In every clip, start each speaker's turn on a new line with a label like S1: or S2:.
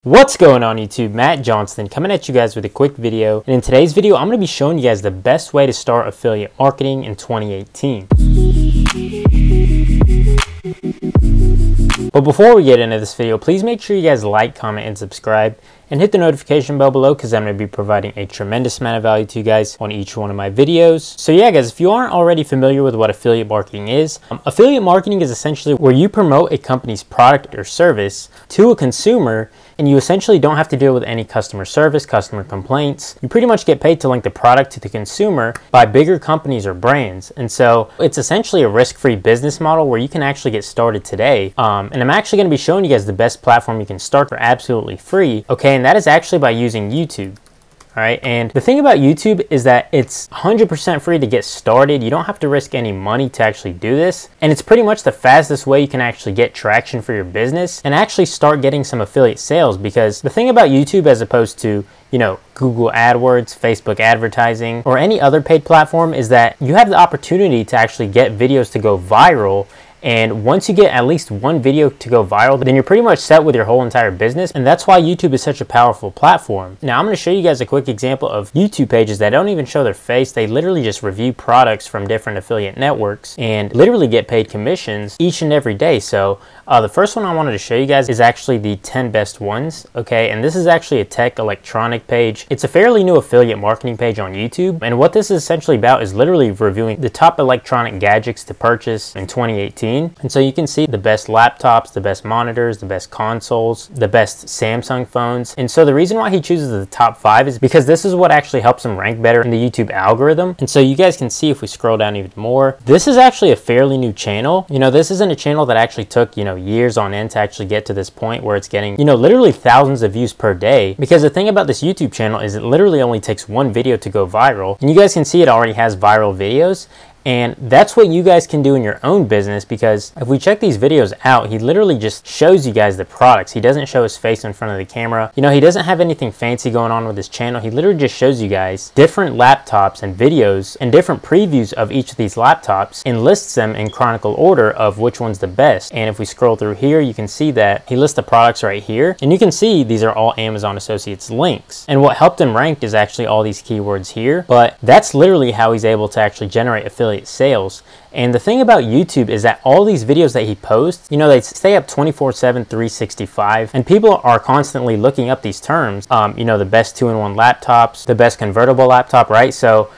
S1: What's going on YouTube? Matt Johnston coming at you guys with a quick video, and in today's video I'm going to be showing you guys the best way to start affiliate marketing in 2018. But before we get into this video, please make sure you guys like, comment, and subscribe, and hit the notification bell below because I'm going to be providing a tremendous amount of value to you guys on each one of my videos. So yeah guys, if you aren't already familiar with what affiliate marketing is, affiliate marketing is essentially where you promote a company's product or service to a consumer, and you essentially don't have to deal with any customer service, customer complaints. You pretty much get paid to link the product to the consumer by bigger companies or brands. And so it's essentially a risk-free business model where you can actually get started today. And I'm actually going to be showing you guys the best platform you can start for absolutely free. Okay, and that is actually by using YouTube. All right, and the thing about YouTube is that it's 100% free to get started. You don't have to risk any money to actually do this. And it's pretty much the fastest way you can actually get traction for your business and actually start getting some affiliate sales. Because the thing about YouTube, as opposed to, Google AdWords, Facebook advertising, or any other paid platform, is that you have the opportunity to actually get videos to go viral. And once you get at least one video to go viral, then you're pretty much set with your whole entire business. And that's why YouTube is such a powerful platform. Now I'm going to show you guys a quick example of YouTube pages that don't even show their face. They literally just review products from different affiliate networks and literally get paid commissions each and every day. So the first one I wanted to show you guys is actually the 10 best ones. Okay, and this is actually a tech electronic page. It's a fairly new affiliate marketing page on YouTube. And what this is essentially about is literally reviewing the top electronic gadgets to purchase in 2018. And so you can see the best laptops, the best monitors, the best consoles, the best Samsung phones. And so the reason why he chooses the top 5 is because this is what actually helps him rank better in the YouTube algorithm. And so you guys can see, if we scroll down even more, this is actually a fairly new channel. This isn't a channel that actually took, years on end to actually get to this point where it's getting, literally thousands of views per day. Because the thing about this YouTube channel is it literally only takes one video to go viral. And you guys can see it already has viral videos. And that's what you guys can do in your own business, because if we check these videos out, he literally just shows you guys the products. He doesn't show his face in front of the camera. He doesn't have anything fancy going on with his channel. He literally just shows you guys different laptops and videos and different previews of each of these laptops and lists them in chronicle order of which one's the best. And if we scroll through here, you can see that he lists the products right here. And you can see these are all Amazon Associates links. And what helped him rank is actually all these keywords here. But that's literally how he's able to actually generate affiliate sales. And the thing about YouTube is that all these videos that he posts, they stay up 24/7, 365, and people are constantly looking up these terms. The best 2-in-1 laptops, the best convertible laptop, right? So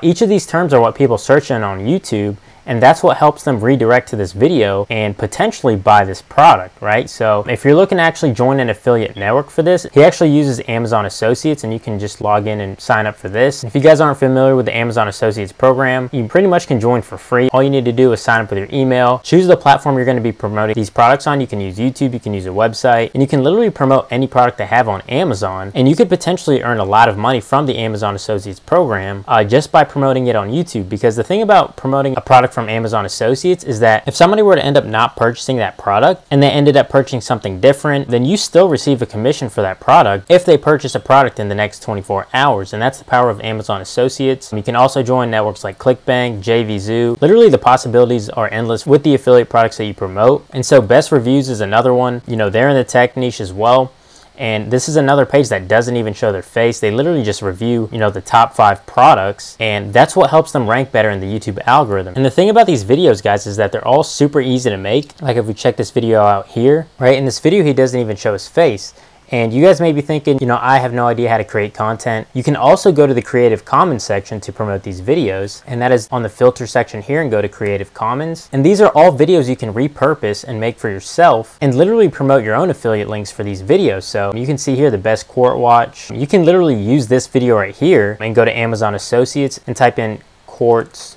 S1: each of these terms are what people search in on YouTube, and that's what helps them redirect to this video and potentially buy this product, right? So if you're looking to actually join an affiliate network for this, he actually uses Amazon Associates, and you can just log in and sign up for this. If you guys aren't familiar with the Amazon Associates program, you pretty much can join for free. All you need to do is sign up with your email, choose the platform you're going to be promoting these products on. You can use YouTube, you can use a website, and you can literally promote any product they have on Amazon, and you could potentially earn a lot of money from the Amazon Associates program just by promoting it on YouTube. Because the thing about promoting a product from Amazon Associates is that if somebody were to end up not purchasing that product and they ended up purchasing something different, then you still receive a commission for that product if they purchase a product in the next 24 hours. And that's the power of Amazon Associates. You can also join networks like ClickBank, JVZoo. Literally the possibilities are endless with the affiliate products that you promote. And so Best Reviews is another one. They're in the tech niche as well. And this is another page that doesn't even show their face. They literally just review, the top 5 products. And that's what helps them rank better in the YouTube algorithm. And the thing about these videos, guys, is that they're all super easy to make. Like if we check this video out here, right? In this video, he doesn't even show his face. And you guys may be thinking, I have no idea how to create content. You can also go to the Creative Commons section to promote these videos. And that is on the filter section here, and go to Creative Commons. And these are all videos you can repurpose and make for yourself and literally promote your own affiliate links for these videos. So you can see here the best quart watch. You can literally use this video right here and go to Amazon Associates and type in quartz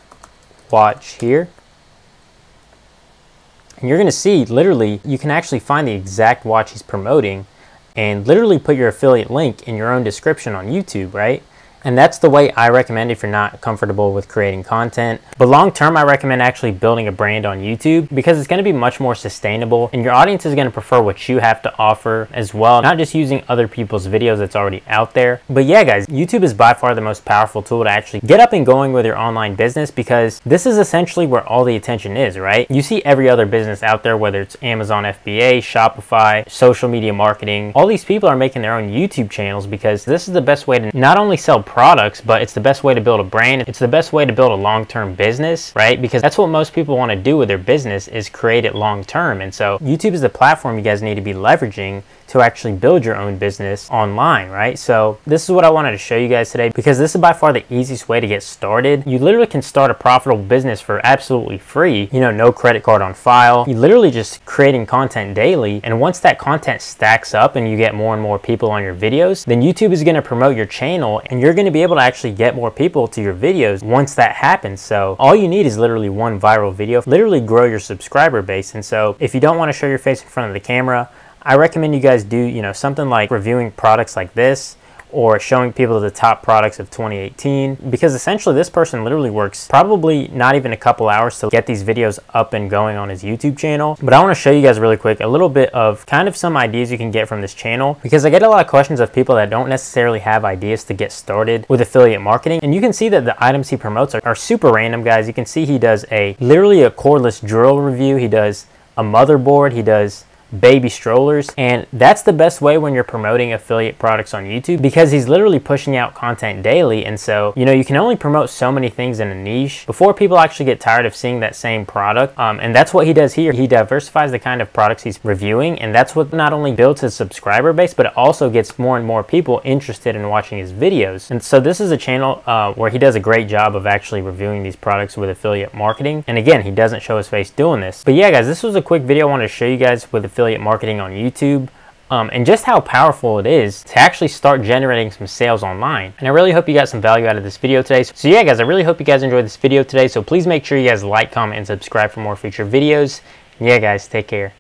S1: watch here. And you're going to see literally you can actually find the exact watch he's promoting and literally put your affiliate link in your own description on YouTube, right? And that's the way I recommend if you're not comfortable with creating content. But long term, I recommend actually building a brand on YouTube because it's going to be much more sustainable and your audience is going to prefer what you have to offer as well, not just using other people's videos that's already out there. But yeah, guys, YouTube is by far the most powerful tool to actually get up and going with your online business because this is essentially where all the attention is, right? You see every other business out there, whether it's Amazon FBA, Shopify, social media marketing, all these people are making their own YouTube channels because this is the best way to not only sell products, but it's the best way to build a brand. It's the best way to build a long-term business, right? Because that's what most people want to do with their business, is create it long-term. And so YouTube is the platform you guys need to be leveraging to actually build your own business online, right? So this is what I wanted to show you guys today because this is by far the easiest way to get started. You literally can start a profitable business for absolutely free, you know, no credit card on file. You literally just creating content daily, and once that content stacks up and you get more and more people on your videos, then YouTube is going to promote your channel and you're going to be able to actually get more people to your videos once that happens. So all you need is literally one viral video, literally grow your subscriber base. And so if you don't want to show your face in front of the camera, I recommend you guys do, you know, something like reviewing products like this or showing people the top products of 2018, because essentially this person literally works probably not even a couple hours to get these videos up and going on his YouTube channel. But I want to show you guys really quick a little bit of kind of some ideas you can get from this channel, because I get a lot of questions of people that don't necessarily have ideas to get started with affiliate marketing. And you can see that the items he promotes are super random, guys. You can see he does literally a cordless drill review. He does a motherboard. He does baby strollers, and that's the best way when you're promoting affiliate products on YouTube, because he's literally pushing out content daily. And so, you know, you can only promote so many things in a niche before people actually get tired of seeing that same product. And that's what he does here. He diversifies the kind of products he's reviewing, and that's what not only builds his subscriber base, but it also gets more and more people interested in watching his videos. And so this is a channel where he does a great job of actually reviewing these products with affiliate marketing. And again, he doesn't show his face doing this. But yeah, guys, this was a quick video I wanted to show you guys with affiliate marketing on YouTube, and just how powerful it is to actually start generating some sales online. And I really hope you got some value out of this video today. So yeah, guys, I really hope you guys enjoyed this video today. So please make sure you guys like, comment, and subscribe for more future videos. And yeah, guys, take care.